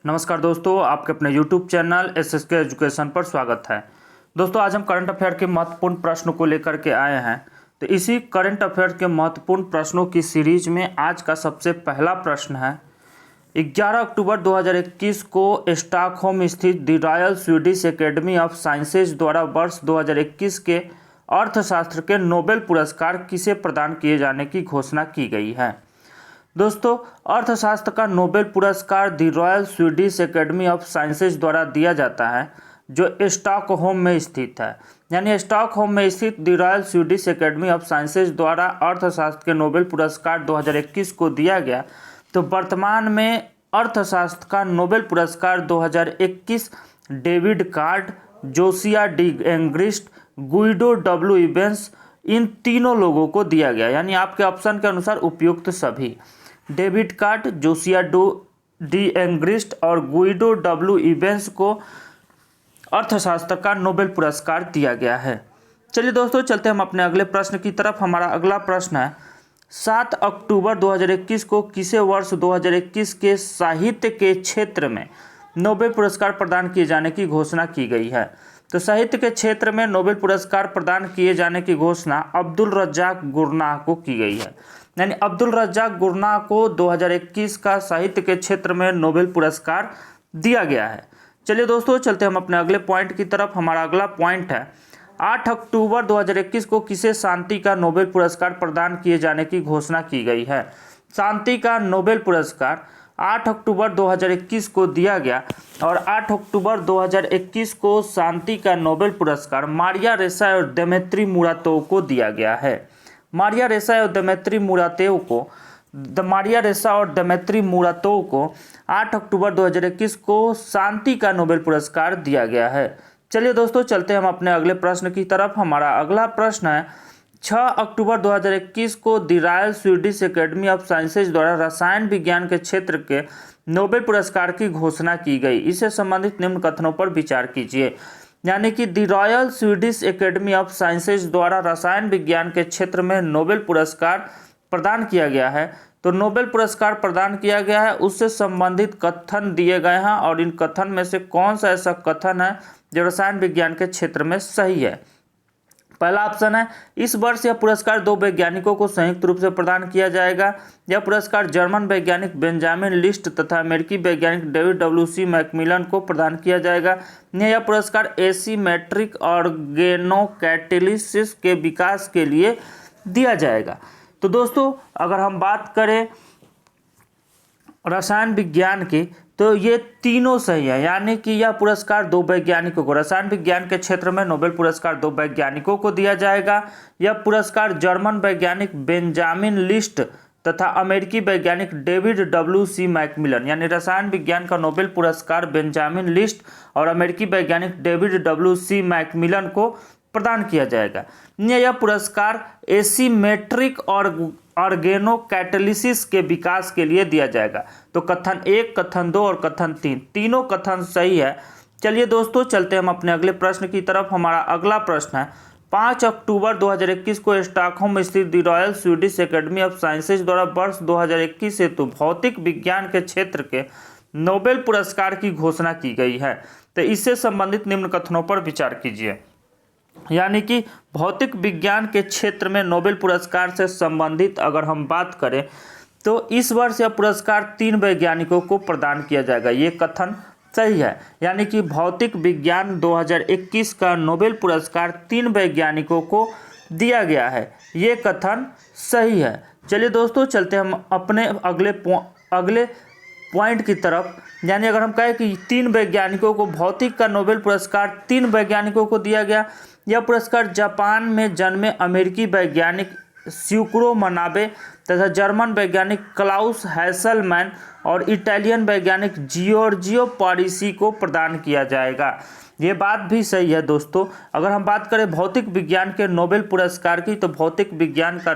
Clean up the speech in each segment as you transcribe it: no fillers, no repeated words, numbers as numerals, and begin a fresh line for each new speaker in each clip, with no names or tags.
नमस्कार दोस्तों, आपके अपने YouTube चैनल SSK एजुकेशन पर स्वागत है। दोस्तों, आज हम करंट अफेयर के महत्वपूर्ण प्रश्न को लेकर के आए हैं। तो इसी करंट अफेयर के महत्वपूर्ण प्रश्नों की सीरीज में आज का सबसे पहला प्रश्न है। 11 अक्टूबर 2021 को स्टॉकहोम स्थित the royal Swedish academy of sciences द्वारा वर्ष 2021 के अर्थशास्त्र के नोबेल पुरस्कार किसे प्रदान किए जाने की घोषणा की गई है। दोस्तों, अर्थशास्त्र का नोबेल पुरस्कार the royal Swedish academy of sciences द्वारा दिया जाता है, जो स्टॉकहोम में स्थित है। यानी स्टॉकहोम में स्थित the royal Swedish academy of sciences द्वारा अर्थशास्त्र के नोबेल पुरस्कार 2021 को दिया गया। तो वर्तमान में अर्थशास्त्र का नोबेल पुरस्कार 2021 David Card, Josiah D Angrist, Guido W Imbens, इन तीनों लोगों को दिया गया। यानी आपके ऑप्शन के अनुसार उपयुक्त सभी David Card, Josiah D Angrist और गुइडो डब्ल्यू इवेंस को अर्थशास्त्र का नोबेल पुरस्कार दिया गया है। चलिए दोस्तों, चलते हम अपने अगले प्रश्न की तरफ। हमारा अगला प्रश्न है, 7 अक्टूबर 2021 को किसे वर्ष 2021 के साहित्य के क्षेत्र में नोबेल पुरस्कार प्रदान किए जाने की घोषणा की गई है। तो साहित्य के क्षेत्र में नोबेल पुरस्कार प्रदान किए जाने की घोषणा अब्दुल रज्जाक गुरनाह को की गई है। यानी अब्दुल रज्जाक गुरनाह को 2021 का साहित्य के क्षेत्र में नोबेल पुरस्कार दिया गया है। चलिए दोस्तों, चलते हम अपने अगले पॉइंट की तरफ। हमारा अगला पॉइंट है, 8 अक्टूबर 2021 को किसे शांति का नोबेल पुरस्कार प्रदान किए जाने की घोषणा की गई है। शांति का नोबेल पुरस्कार 8 अक्टूबर 2021 को दिया गया और 8 अक्टूबर 2021 को शांति का नोबेल पुरस्कार मारिया रेसा और दिमित्री मुरातोव को दिया गया है। मारिया रेसा और दिमित्री मुरातोव को 8 अक्टूबर 2021 को शांति का नोबेल पुरस्कार दिया गया है। चलिए दोस्तों, चलते हम अपने अगले प्रश्न की तरफ। हमारा अगला प्रश्न है, 6 अक्टूबर 2021 को the royal Swedish academy of sciences द्वारा रसायन विज्ञान के क्षेत्र के नोबेल पुरस्कार की घोषणा की गई। इससे संबंधित निम्न कथनों पर विचार कीजिए। यानी कि the royal Swedish academy of sciences द्वारा रसायन विज्ञान के क्षेत्र में नोबेल पुरस्कार प्रदान किया गया है। तो नोबेल पुरस्कार प्रदान किया गया है, उससे संबंधित कथन दिए गए हैं और इन कथन में से कौन सा ऐसा कथन है जो रसायन विज्ञान के क्षेत्र में सही है। पहला ऑप्शन है, इस वर्ष यह पुरस्कार 2 वैज्ञानिकों को संयुक्त रूप से प्रदान किया जाएगा। यह पुरस्कार जर्मन वैज्ञानिक बेंजामिन लिस्ट तथा अमेरिकी वैज्ञानिक डेविड डब्ल्यू मैकमिलन को प्रदान किया जाएगा। यह पुरस्कार एसीमेट्रिक ऑर्गेनोकैटालिसिस के विकास के लिए दिया जाएगा। तो दोस्तों, अगर हम बात करें रसायन विज्ञान की, तो ये तीनों सही है। यानी कि यह पुरस्कार 2 वैज्ञानिकों को, रसायन विज्ञान के क्षेत्र में नोबेल पुरस्कार 2 वैज्ञानिकों को दिया जाएगा। यह पुरस्कार जर्मन वैज्ञानिक बेंजामिन लिस्ट तथा अमेरिकी वैज्ञानिक डेविड डब्ल्यू मैकमिलन, यानी रसायन विज्ञान का नोबेल पुरस्कार बेंजामिन लिस्ट और अमेरिकी वैज्ञानिक डेविड डब्ल्यू मैकमिलन को प्रदान किया जाएगा। यह पुरस्कार एसीमेट्रिक और ऑर्गेनोकैटालिसिस के विकास के लिए दिया जाएगा। तो कथन 1, कथन 2 और कथन 3 तीनों कथन सही है। चलिए दोस्तों, चलते हम अपने अगले प्रश्न की तरफ। हमारा अगला प्रश्न है, 5 अक्टूबर 2021 को स्टॉकहोम स्थित the royal Swedish academy of sciences द्वारा वर्ष 2021 हेतु भौतिक विज्ञान के क्षेत्र के नोबेल पुरस्कार की घोषणा की गई है। तो इससे संबंधित निम्न कथनों पर विचार कीजिए। यानी कि भौतिक विज्ञान के क्षेत्र में नोबेल पुरस्कार से संबंधित अगर हम बात करें, तो इस वर्ष यह पुरस्कार 3 वैज्ञानिकों को प्रदान किया जाएगा। ये कथन सही है। यानी कि भौतिक विज्ञान 2021 का नोबेल पुरस्कार 3 वैज्ञानिकों को दिया गया है। ये कथन सही है। चलिए दोस्तों, चलते हम अपने अगले पॉइंट की तरफ। यानी अगर हम कहें कि 3 वैज्ञानिकों को भौतिक का नोबेल पुरस्कार 3 वैज्ञानिकों को दिया गया। यह पुरस्कार जापान में जन्मे अमेरिकी वैज्ञानिक स्यूक्रो मनाबे तथा जर्मन वैज्ञानिक क्लाउस हैसलमैन और इटालियन वैज्ञानिक जियोर्जियो पारिसी को प्रदान किया जाएगा। ये बात भी सही है दोस्तों। अगर हम बात करें भौतिक विज्ञान के नोबेल पुरस्कार की, तो भौतिक विज्ञान का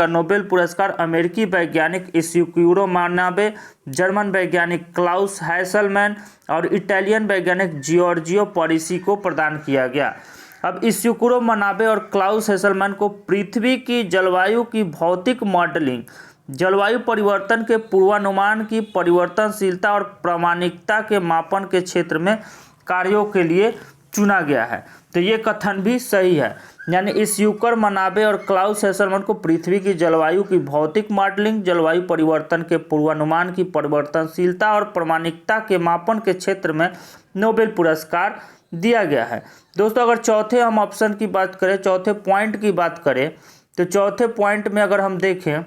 नोबेल पुरस्कार अमेरिकी वैज्ञानिक स्यूक्रो मनाबे, जर्मन वैज्ञानिक क्लाउस हैसलमैन और इटालियन वैज्ञानिक जियोर्जियो पारिसी को प्रदान किया गया। अब स्यूक्रो मनाबे और क्लाउस हैसलमैन को पृथ्वी की जलवायु की भौतिक मॉडलिंग जलवायु परिवर्तन के पूर्वानुमान की परिवर्तनशीलता और प्रामाणिकता के मापन के क्षेत्र में कार्यों के लिए चुना गया है। तो ये कथन भी सही है। यानी इस यूकर मनाबे और क्लाउस हेसलमैन को पृथ्वी की जलवायु की भौतिक मॉडलिंग, जलवायु परिवर्तन के पूर्वानुमान की परिवर्तनशीलता और प्रामाणिकता के मापन के क्षेत्र में नोबेल पुरस्कार दिया गया है। दोस्तों अगर चौथे हम ऑप्शन की बात करें, चौथे पॉइंट की बात करें, तो चौथे पॉइंट में अगर हम देखें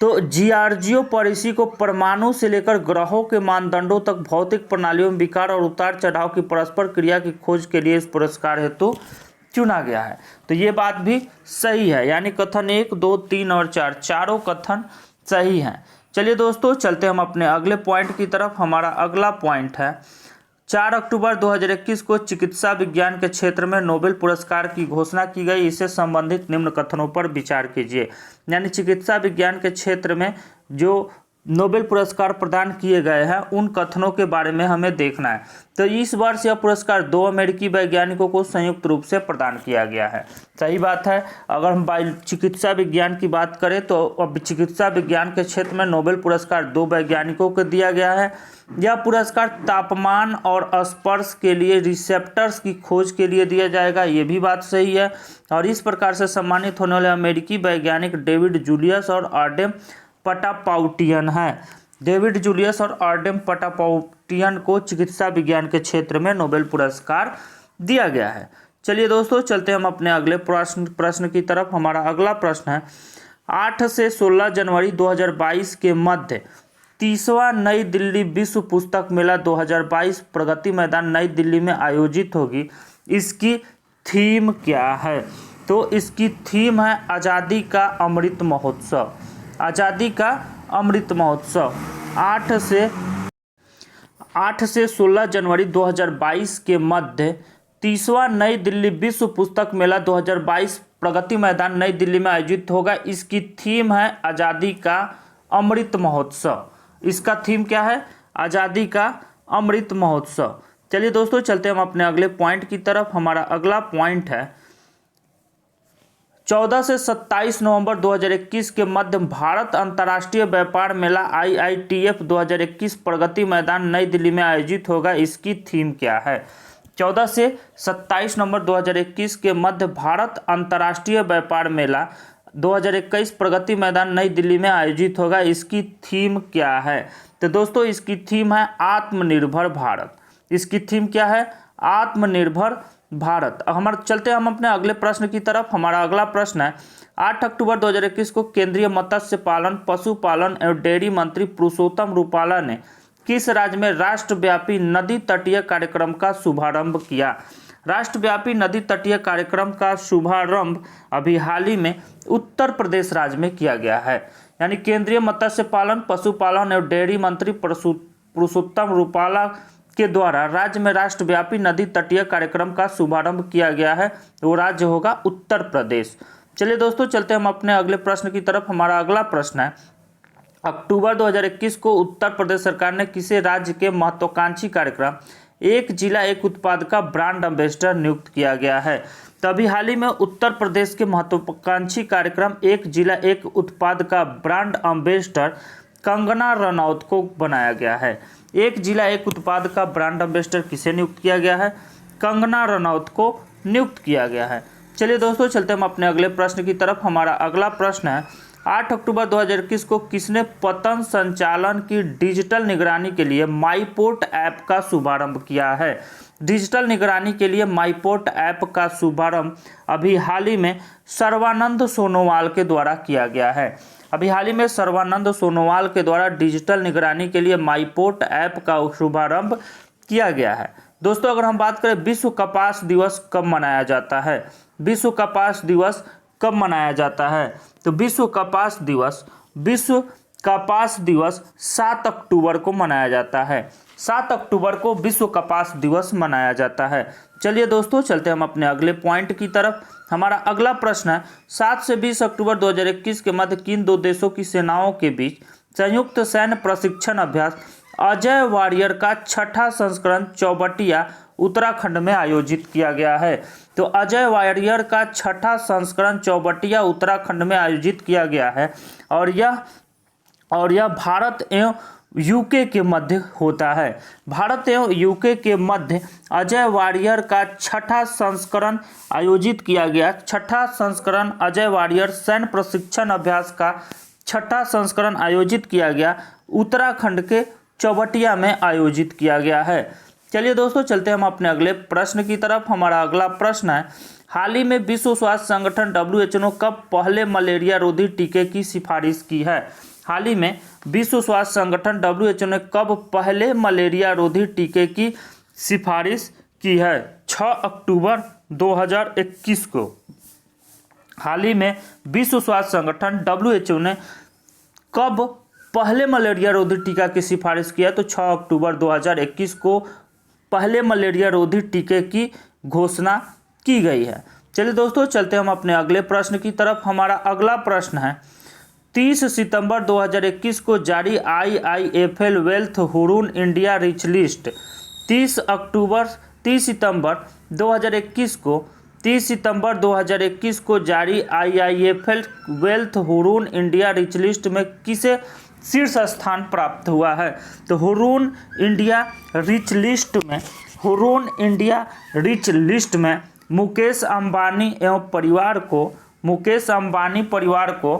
तो जियार्जियो परेसी को परमाणु से लेकर ग्रहों के मानदंडों तक भौतिक प्रणालियों में विकार और उतार चढ़ाव की परस्पर क्रिया की खोज के लिए इस पुरस्कार हेतु चुना गया है। तो ये बात भी सही है। यानी कथन 1, 2, 3 और 4 चारों कथन सही हैं। चलिए दोस्तों चलते हम अपने अगले पॉइंट की तरफ। हमारा अगला पॉइंट है 4 अक्टूबर 2021 को चिकित्सा विज्ञान के क्षेत्र में नोबेल पुरस्कार की घोषणा की गई। इससे संबंधित निम्न कथनों पर विचार कीजिए। यानी चिकित्सा विज्ञान के क्षेत्र में जो नोबेल पुरस्कार प्रदान किए गए हैं उन कथनों के बारे में हमें देखना है। तो इस वर्ष यह पुरस्कार 2 अमेरिकी वैज्ञानिकों को संयुक्त रूप से प्रदान किया गया है। सही बात है। अगर हम चिकित्सा विज्ञान की बात करें तो अब चिकित्सा विज्ञान के क्षेत्र में नोबेल पुरस्कार 2 वैज्ञानिकों को दिया गया है। यह पुरस्कार तापमान और स्पर्श के लिए रिसेप्टर्स की खोज के लिए दिया जाएगा, ये भी बात सही है। और इस प्रकार से सम्मानित होने वाले अमेरिकी वैज्ञानिक डेविड जूलियस और आर्डेम पटापाउटियन है। डेविड जूलियस और आर्डेम पटापाउटियन को चिकित्सा विज्ञान के क्षेत्र में नोबेल पुरस्कार दिया गया है। चलिए दोस्तों चलते हम अपने अगले प्रश्न की तरफ। हमारा अगला प्रश्न है 8 से 16 जनवरी 2022 के मध्य 30वां नई दिल्ली विश्व पुस्तक मेला 2022 प्रगति मैदान नई दिल्ली में आयोजित होगी। इसकी थीम क्या है? तो इसकी थीम है आज़ादी का अमृत महोत्सव। आज़ादी का अमृत महोत्सव 8 से 16 जनवरी 2022 के मध्य 30वां नई दिल्ली विश्व पुस्तक मेला 2022 प्रगति मैदान नई दिल्ली में आयोजित होगा। इसकी थीम है आज़ादी का अमृत महोत्सव। इसका थीम क्या है? आज़ादी का अमृत महोत्सव। चलिए दोस्तों चलते हम अपने अगले पॉइंट की तरफ। हमारा अगला पॉइंट है 14 से 27 नवंबर 2021 के मध्य भारत अंतर्राष्ट्रीय व्यापार मेला IITF 2021 प्रगति मैदान नई दिल्ली में आयोजित होगा। इसकी थीम क्या है? 14 से 27 नवंबर 2021 के मध्य भारत अंतर्राष्ट्रीय व्यापार मेला 2021 प्रगति मैदान नई दिल्ली में आयोजित होगा। इसकी थीम क्या है? तो दोस्तों इसकी थीम है आत्मनिर्भर भारत। इसकी थीम क्या है? आत्मनिर्भर भारत। चलते हम अपने अगले प्रश्न की तरफ। हमारा अगला प्रश्न है 8 अक्टूबर 2021 को केंद्रीय मत्स्य पालन, पशुपालन एवं डेयरी मंत्री पुरुषोत्तम रूपाला ने किस राज्य में राष्ट्रव्यापी नदी तटीय कार्यक्रम का शुभारंभ किया? राष्ट्रव्यापी नदी तटीय कार्यक्रम का शुभारंभ अभी हाल ही में उत्तर प्रदेश राज्य में किया गया है। यानी केंद्रीय मत्स्य पालन, पशुपालन एवं डेयरी मंत्री पुरुषोत्तम रूपाला के द्वारा राज्य में राष्ट्रव्यापी नदी तटीय कार्यक्रम का शुभारंभ किया गया है। वो राज्य होगा उत्तर प्रदेश। चलिए दोस्तों चलते हम अपने अगले प्रश्न की तरफ। हमारा अगला प्रश्न है अक्टूबर 2021 को उत्तर प्रदेश सरकार ने किसे राज्य के महत्वाकांक्षी कार्यक्रम एक जिला एक उत्पाद का ब्रांड एम्बेसडर नियुक्त किया गया है? तभी हाल ही में उत्तर प्रदेश के महत्वाकांक्षी कार्यक्रम एक जिला एक उत्पाद का ब्रांड एम्बेसडर कंगना रनौत को बनाया गया है। एक जिला एक उत्पाद का ब्रांड एम्बेसडर किसे नियुक्त किया गया है? कंगना रनौत को नियुक्त किया गया है। चलिए दोस्तों चलते हम अपने अगले प्रश्न की तरफ। हमारा अगला प्रश्न है 8 अक्टूबर 2021 को किसने पतन संचालन की डिजिटल निगरानी के लिए माईपोर्ट ऐप का शुभारंभ किया है? डिजिटल निगरानी के लिए माईपोर्ट ऐप का शुभारंभ अभी हाल ही में सर्बानंद सोनोवाल के द्वारा किया गया है। अभी हाल ही में सर्बानंद सोनोवाल के द्वारा डिजिटल निगरानी के लिए माईपोर्ट ऐप का शुभारंभ किया गया है। दोस्तों अगर हम बात करें विश्व कपास दिवस कब मनाया जाता है? विश्व कपास दिवस कब मनाया जाता है? तो विश्व कपास दिवस 7 अक्टूबर को मनाया जाता है। 7 अक्टूबर को विश्व कपास दिवस मनाया जाता है। चलिए दोस्तों चलते हम अपने अगले पॉइंट की तरफ। हमारा अगला प्रश्न है 7 से 20 अक्टूबर 2021 के मध्य किन दो देशों की सेनाओं के बीच संयुक्त सैन्य प्रशिक्षण अभ्यास अजय वॉरियर का 6ठा संस्करण चौबटिया उत्तराखंड में आयोजित किया गया है। तो अजय वारियर का छठा संस्करण चौबटिया उत्तराखंड में आयोजित किया गया है और यह भारत एवं यूके के मध्य होता है। भारत एवं यूके के मध्य अजय वारियर का छठा संस्करण आयोजित किया गया। छठा संस्करण अजय वारियर सैन्य प्रशिक्षण अभ्यास का छठा संस्करण आयोजित किया गया, उत्तराखंड के चौबटिया में आयोजित किया गया है। चलिए दोस्तों, चलते हम अपने अगले प्रश्न की तरफ। हमारा अगला प्रश्न है, हाल ही में विश्व स्वास्थ्य संगठन WHO ने कब पहले मलेरिया रोधी टीके की सिफारिश की है? हाल ही में विश्व स्वास्थ्य संगठन WHO ने कब पहले मलेरिया रोधी टीके की सिफारिश की है? 6 अक्टूबर 2021 को। हाल ही में विश्व स्वास्थ्य संगठन WHO ने कब पहले मलेरिया रोधी टीका की सिफारिश किया? तो 6 अक्टूबर 2021 को पहले मलेरिया रोधी टीके की घोषणा की गई है। चलिए दोस्तों, चलते हम अपने अगले प्रश्न की तरफ। हमारा अगला प्रश्न है, 30 सितंबर 2021 को जारी IIFL wealth Hurun India rich list. 30 सितंबर 2021 को जारी IIFL wealth Hurun India rich list में किसे शीर्ष स्थान प्राप्त हुआ है? तो हुरून इंडिया रिच लिस्ट में मुकेश अंबानी परिवार को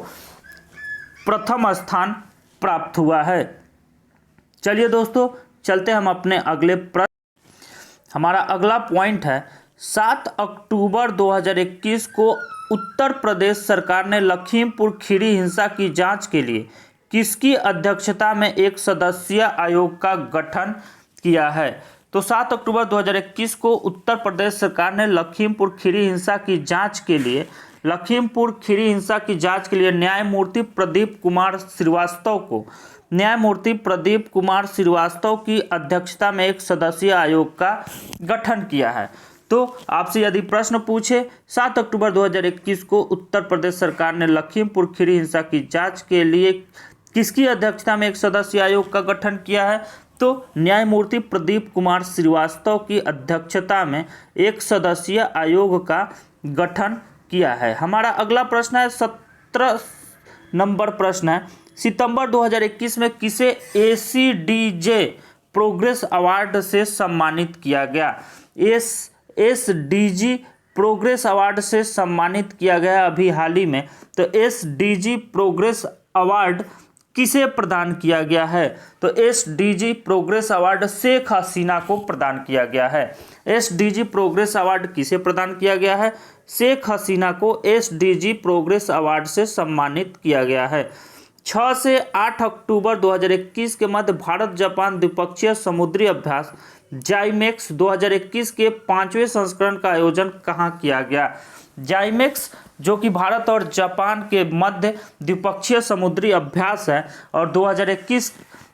प्रथम स्थान प्राप्त हुआ है। चलिए दोस्तों, चलते हम अपने अगले प्रश्न। हमारा अगला पॉइंट है, 7 अक्टूबर 2021 को उत्तर प्रदेश सरकार ने लखीमपुर खीरी हिंसा की जांच के लिए किसकी अध्यक्षता में एक सदस्यीय आयोग का गठन किया है? तो 7 अक्टूबर 2021 को उत्तर प्रदेश सरकार ने लखीमपुर खीरी हिंसा की जांच के लिए न्यायमूर्ति प्रदीप कुमार श्रीवास्तव की अध्यक्षता में एक सदस्यीय आयोग का गठन किया है। तो आपसे यदि प्रश्न पूछे 7 अक्टूबर 2021 को उत्तर प्रदेश सरकार ने लखीमपुर खीरी हिंसा की जांच के लिए किसकी अध्यक्षता में एक सदस्यीय आयोग का गठन किया है? तो न्यायमूर्ति प्रदीप कुमार श्रीवास्तव की अध्यक्षता में एक सदस्यीय आयोग का गठन किया है। हमारा अगला प्रश्न है, 17 नंबर प्रश्न है, सितंबर 2021 में किसे ACDJ प्रोग्रेस अवार्ड से सम्मानित किया गया? SDG प्रोग्रेस अवार्ड से सम्मानित किया गया अभी हाल ही में। तो SDG प्रोग्रेस अवार्ड किसे प्रदान किया गया है? तो SDG progress award Sheikh Hasina को प्रदान किया गया है। SDG प्रोग्रेस अवार्ड किसे प्रदान किया गया है? शेख हसीना को SDG प्रोग्रेस अवार्ड से सम्मानित किया गया है। 6 से 8 अक्टूबर 2021 के मध्य भारत जापान द्विपक्षीय समुद्री अभ्यास जाइमेक्स 2021 के 5वें संस्करण का आयोजन कहाँ किया गया? जाइमेक्स जो कि भारत और जापान के मध्य द्विपक्षीय समुद्री अभ्यास है और 2021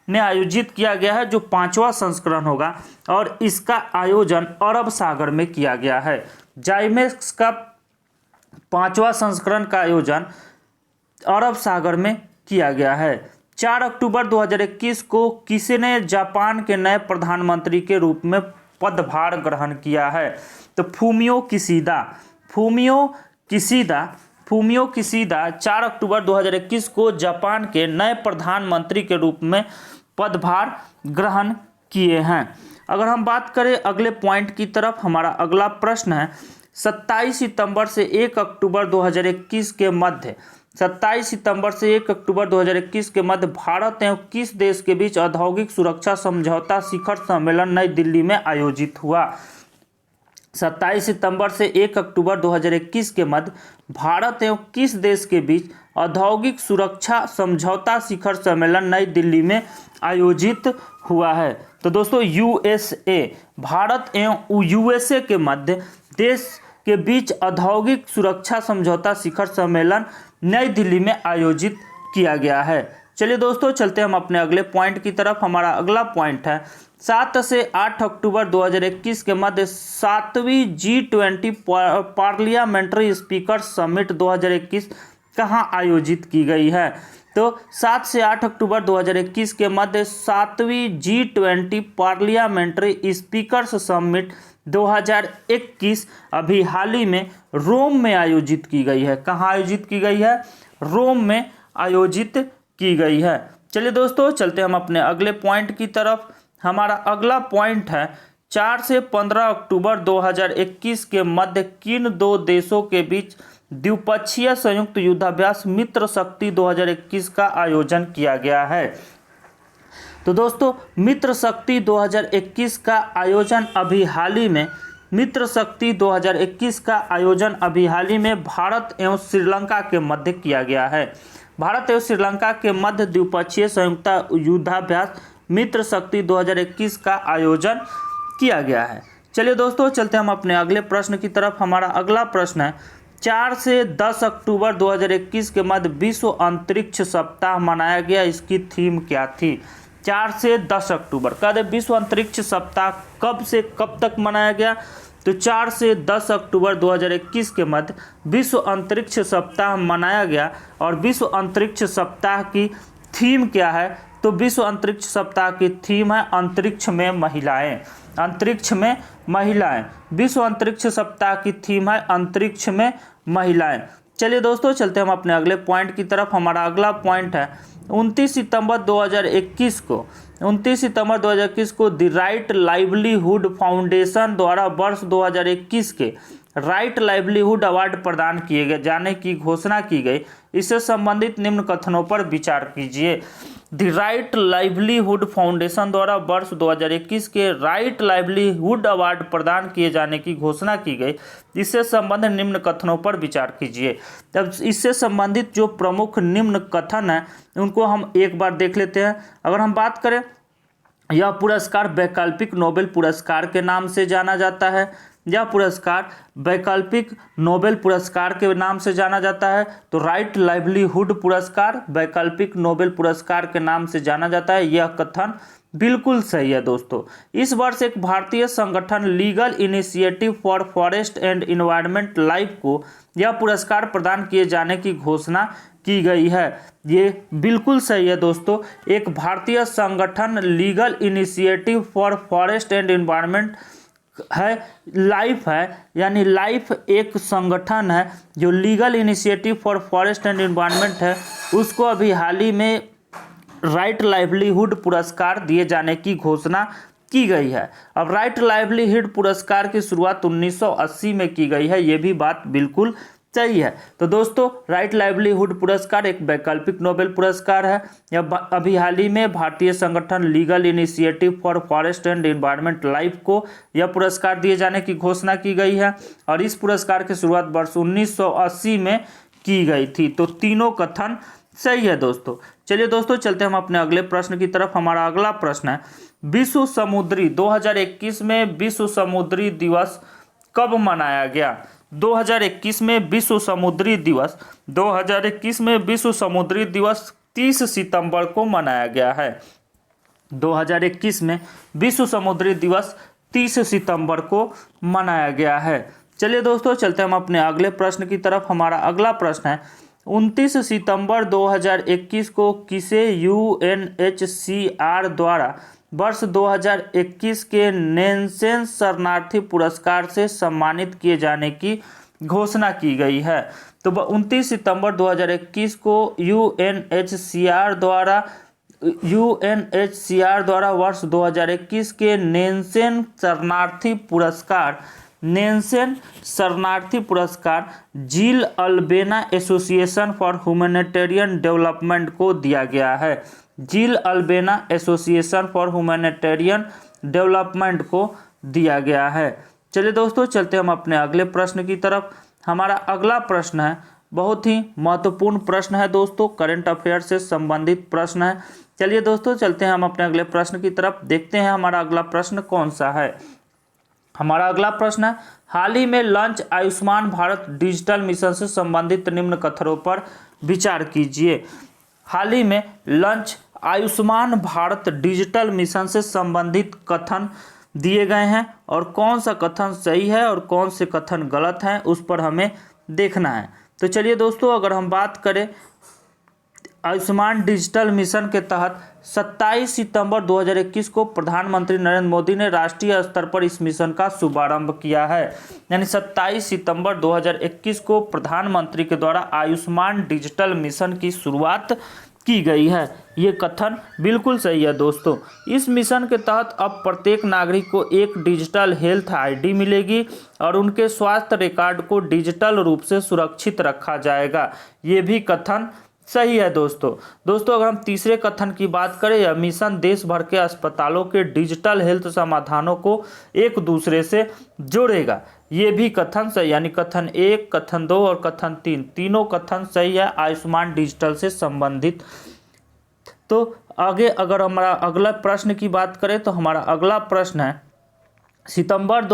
में आयोजित किया गया है, जो 5वां संस्करण होगा और इसका आयोजन अरब सागर में किया गया है। जाइमेक्स का 5वां संस्करण का आयोजन अरब सागर में किया गया है। 4 अक्टूबर 2021 को किसने जापान के नए प्रधानमंत्री के रूप में पदभार ग्रहण किया है? तो फूमियो किसीदा 4 अक्टूबर 2021 को जापान के नए प्रधानमंत्री के रूप में पदभार ग्रहण किए हैं। अगर हम बात करें अगले पॉइंट की तरफ, हमारा अगला प्रश्न है, 27 सितंबर से 1 अक्टूबर 2021 के मध्य भारत एवं किस देश के बीच औद्योगिक सुरक्षा समझौता शिखर सम्मेलन नई दिल्ली में आयोजित हुआ? 27 सितंबर से 1 अक्टूबर 2021 के मध्य भारत एवं किस देश के बीच औद्योगिक सुरक्षा समझौता शिखर सम्मेलन नई दिल्ली में आयोजित हुआ है? तो दोस्तों USA, भारत एवं USA के मध्य देश के बीच औद्योगिक सुरक्षा समझौता शिखर सम्मेलन नई दिल्ली में आयोजित किया गया है। चलिए दोस्तों, चलते हम अपने अगले पॉइंट की तरफ। हमारा अगला पॉइंट है, 7 से 8 अक्टूबर 2021 के मध्य 7वीं G20 पार्लियामेंट्री स्पीकर समिट 2021 कहाँ आयोजित की गई है? तो 7 से 8 अक्टूबर 2021 के मध्य 7वीं G20 पार्लियामेंट्री स्पीकर्स समिट 2021 अभी हाल ही में रोम में आयोजित की गई है। कहाँ आयोजित की गई है? रोम में आयोजित की गई है। चलिए दोस्तों, चलते हम अपने अगले पॉइंट की तरफ। हमारा अगला पॉइंट है 4 से 15 अक्टूबर 2021 के मध्य किन दो देशों के बीच द्विपक्षीय संयुक्त युद्धाभ्यास मित्र शक्ति 2021 का आयोजन किया गया है। तो दोस्तों, मित्र शक्ति 2021 का आयोजन अभी हाल ही में भारत एवं श्रीलंका के मध्य किया गया है। भारत एवं श्रीलंका के मध्य द्विपक्षीय संयुक्त युद्धाभ्यास मित्र शक्ति 2021 का आयोजन किया गया है। चलिए दोस्तों, चलते हम अपने अगले प्रश्न की तरफ। हमारा अगला प्रश्न है 4 से 10 अक्टूबर 2021 के मध्य विश्व अंतरिक्ष सप्ताह मनाया गया, इसकी थीम क्या थी? 4 से 10 अक्टूबर का विश्व अंतरिक्ष सप्ताह कब से कब तक मनाया गया? तो 4 से 10 अक्टूबर 2021 के मध्य विश्व अंतरिक्ष सप्ताह मनाया गया। और विश्व अंतरिक्ष सप्ताह की थीम क्या है? तो विश्व अंतरिक्ष सप्ताह की थीम है अंतरिक्ष में महिलाएं। अंतरिक्ष में महिलाएं। विश्व अंतरिक्ष सप्ताह की थीम है अंतरिक्ष में महिलाएं। चलिए दोस्तों, चलते हम अपने अगले पॉइंट की तरफ। हमारा अगला पॉइंट है 29 सितंबर 2021 को द राइट लाइवलीहुड फाउंडेशन द्वारा वर्ष 2021 के राइट लाइवलीहुड अवार्ड प्रदान किए गए जाने की घोषणा की गई। इससे संबंधित निम्न कथनों पर विचार कीजिए। द राइट लाइवलीहुड फाउंडेशन द्वारा वर्ष 2021 के राइट लाइवलीहुड अवार्ड प्रदान किए जाने की घोषणा की गई। इससे संबंधित निम्न कथनों पर विचार कीजिए। तब इससे संबंधित जो प्रमुख निम्न कथन है उनको हम एक बार देख लेते हैं। अगर हम बात करें, यह पुरस्कार वैकल्पिक नोबेल पुरस्कार के नाम से जाना जाता है। यह पुरस्कार वैकल्पिक नोबेल पुरस्कार के नाम से जाना जाता है। तो राइट लाइवलीहुड पुरस्कार वैकल्पिक नोबेल पुरस्कार के नाम से जाना जाता है। यह कथन बिल्कुल सही है दोस्तों। इस वर्ष एक भारतीय संगठन legal initiative for forest and environment life को यह पुरस्कार प्रदान किए जाने की घोषणा की गई है। ये बिल्कुल सही है दोस्तों। एक भारतीय संगठन legal initiative for forest and environment है, लाइफ है, यानी लाइफ एक संगठन है जो legal initiative for forest and environment है, उसको अभी हाल ही में राइट लाइवलीहुड पुरस्कार दिए जाने की घोषणा की गई है। अब राइट लाइवलीहुड पुरस्कार की शुरुआत 1980 में की गई है, ये भी बात बिल्कुल सही है। तो दोस्तों, राइट लाइवलीहुड पुरस्कार एक वैकल्पिक नोबेल पुरस्कार है। यह अभी हाल ही में भारतीय संगठन legal initiative for forest and environment life को यह पुरस्कार दिए जाने की घोषणा की गई है। और इस पुरस्कार की शुरुआत वर्ष 1980 में की गई थी। तो तीनों कथन सही है दोस्तों। चलिए दोस्तों, चलते हम अपने अगले प्रश्न की तरफ। हमारा अगला प्रश्न है 2021 में विश्व समुद्री दिवस कब मनाया गया? 2021 में विश्व समुद्री दिवस 30 सितंबर को मनाया गया है। 2021 में विश्व समुद्री दिवस 30 सितंबर को मनाया गया है। चलिए दोस्तों, चलते हम अपने अगले प्रश्न की तरफ। हमारा अगला प्रश्न है 29 सितंबर 2021 को किसे UNHCR द्वारा वर्ष 2021 के नेल्सन शरणार्थी पुरस्कार से सम्मानित किए जाने की घोषणा की गई है? तो 29 सितंबर 2021 को UNHCR द्वारा वर्ष 2021 के नेल्सन शरणार्थी पुरस्कार जिल अल्बेना एसोसिएशन फॉर ह्यूमैनिटेरियन डेवलपमेंट को दिया गया है। जिल अल्बेना एसोसिएशन फॉर ह्यूमैनिटेरियन डेवलपमेंट को दिया गया है। चलिए दोस्तों, चलते हम अपने अगले प्रश्न की तरफ। हमारा अगला प्रश्न है, बहुत ही महत्वपूर्ण प्रश्न है दोस्तों, करंट अफेयर से संबंधित प्रश्न है। चलिए दोस्तों, चलते हैं हम अपने अगले प्रश्न की तरफ। देखते हैं हमारा अगला प्रश्न कौन सा है। हमारा अगला प्रश्न है, हाल ही में launch Ayushman Bharat digital mission से संबंधित निम्न कथनों पर विचार कीजिए। हाल ही में launch Ayushman Bharat digital mission से संबंधित कथन दिए गए हैं और कौन सा कथन सही है और कौन से कथन गलत हैं उस पर हमें देखना है। तो चलिए दोस्तों, अगर हम बात करें आयुष्मान डिजिटल मिशन के तहत 27 सितंबर 2021 को प्रधानमंत्री नरेंद्र मोदी ने राष्ट्रीय स्तर पर इस मिशन का शुभारंभ किया है। यानी 27 सितंबर 2021 को प्रधानमंत्री के द्वारा आयुष्मान डिजिटल मिशन की शुरुआत की गई है। ये कथन बिल्कुल सही है दोस्तों। इस मिशन के तहत अब प्रत्येक नागरिक को एक डिजिटल हेल्थ आईडी मिलेगी और उनके स्वास्थ्य रिकॉर्ड को डिजिटल रूप से सुरक्षित रखा जाएगा। ये भी कथन सही है दोस्तों अगर हम तीसरे कथन की बात करें, यह मिशन देश भर के अस्पतालों के डिजिटल हेल्थ समाधानों को एक दूसरे से जोड़ेगा। ये भी कथन सही, यानी कथन 1, कथन 2 और कथन 3 तीनों कथन सही है आयुष्मान डिजिटल से संबंधित। तो आगे अगर हमारा अगला प्रश्न की बात करें तो हमारा अगला प्रश्न है सितंबर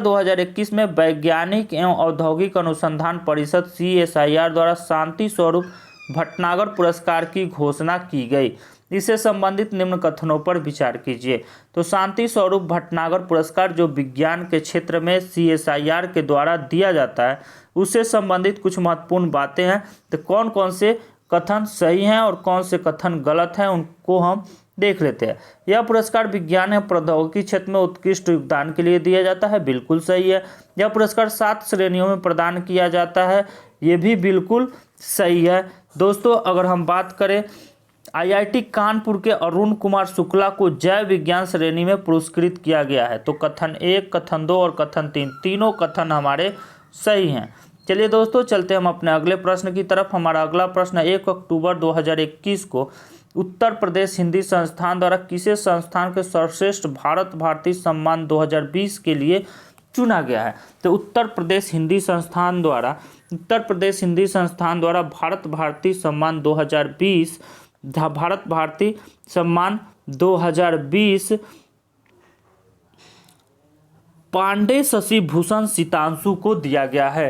2021 में वैज्ञानिक एवं औद्योगिक अनुसंधान परिषद CSIR द्वारा शांति स्वरूप भटनागर पुरस्कार की घोषणा की गई। इससे संबंधित निम्न कथनों पर विचार कीजिए। तो शांति स्वरूप भटनागर पुरस्कार जो विज्ञान के क्षेत्र में CSIR के द्वारा दिया जाता है, उससे संबंधित कुछ महत्वपूर्ण बातें हैं। तो कौन कौन से कथन सही हैं और कौन से कथन गलत हैं, उनको हम देख लेते हैं। यह पुरस्कार विज्ञान एवं प्रौद्योगिकी क्षेत्र में उत्कृष्ट योगदान के लिए दिया जाता है, बिल्कुल सही है। यह पुरस्कार 7 श्रेणियों में प्रदान किया जाता है, ये भी बिल्कुल सही है। दोस्तों अगर हम बात करें IIT कानपुर के अरुण कुमार शुक्ला को जैव विज्ञान श्रेणी में पुरस्कृत किया गया है। तो कथन 1, कथन 2 और कथन 3 तीनों कथन हमारे सही हैं। चलिए दोस्तों चलते हम अपने अगले प्रश्न की तरफ। हमारा अगला प्रश्न 1 अक्टूबर 2021 को उत्तर प्रदेश हिंदी संस्थान द्वारा किसे संस्थान के सर्वश्रेष्ठ भारत भारती सम्मान 2020 के लिए चुना गया है। तो उत्तर प्रदेश हिंदी संस्थान द्वारा भारत भारती सम्मान 2020 भारत भारती सम्मान 2020 पांडे शशि भूषण सीतांशु को दिया गया है।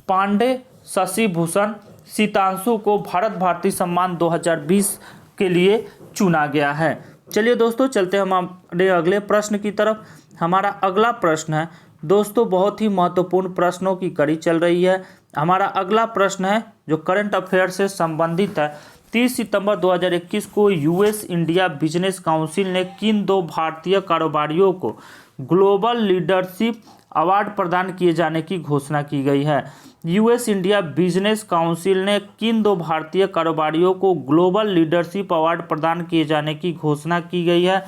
पांडे शशि भूषण सीतांशु को भारत भारती सम्मान 2020 के लिए चुना गया है। चलिए दोस्तों चलते हम हमारे अगले प्रश्न की तरफ। हमारा अगला प्रश्न है दोस्तों, बहुत ही महत्वपूर्ण प्रश्नों की कड़ी चल रही है। हमारा अगला प्रश्न है जो करंट अफेयर से संबंधित है। 30 सितंबर 2021 को US इंडिया बिजनेस काउंसिल ने किन 2 भारतीय कारोबारियों को ग्लोबल लीडरशिप अवार्ड प्रदान किए जाने की घोषणा की गई है। US इंडिया बिजनेस काउंसिल ने किन 2 भारतीय कारोबारियों को ग्लोबल लीडरशिप अवार्ड प्रदान किए जाने की घोषणा की गई है।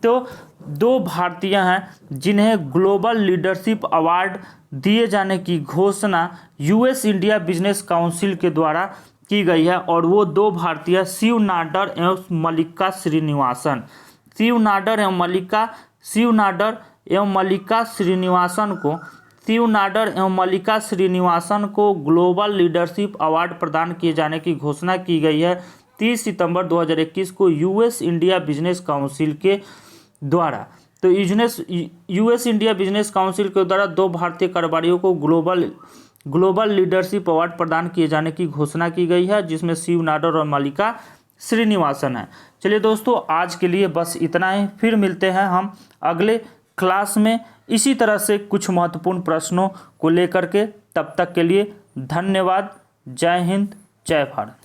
तो 2 भारतीय हैं जिन्हें ग्लोबल लीडरशिप अवार्ड दिए जाने की घोषणा US इंडिया बिजनेस काउंसिल के द्वारा की गई है और वो 2 भारतीय शिव नाडर एवं मल्लिका श्रीनिवासन। शिव नाडर एवं मल्लिका श्रीनिवासन को ग्लोबल लीडरशिप अवार्ड प्रदान किए जाने की घोषणा की गई है 30 सितंबर 2021 को US इंडिया बिजनेस काउंसिल के द्वारा। तो US इंडिया बिजनेस काउंसिल के द्वारा 2 भारतीय कारोबारियों को ग्लोबल लीडरशिप अवार्ड प्रदान किए जाने की घोषणा की गई है, जिसमें शिव नाडर और मल्लिका श्रीनिवासन है। चलिए दोस्तों आज के लिए बस इतना ही, फिर मिलते हैं हम अगले क्लास में इसी तरह से कुछ महत्वपूर्ण प्रश्नों को लेकर के। तब तक के लिए धन्यवाद। जय हिंद, जय भारत।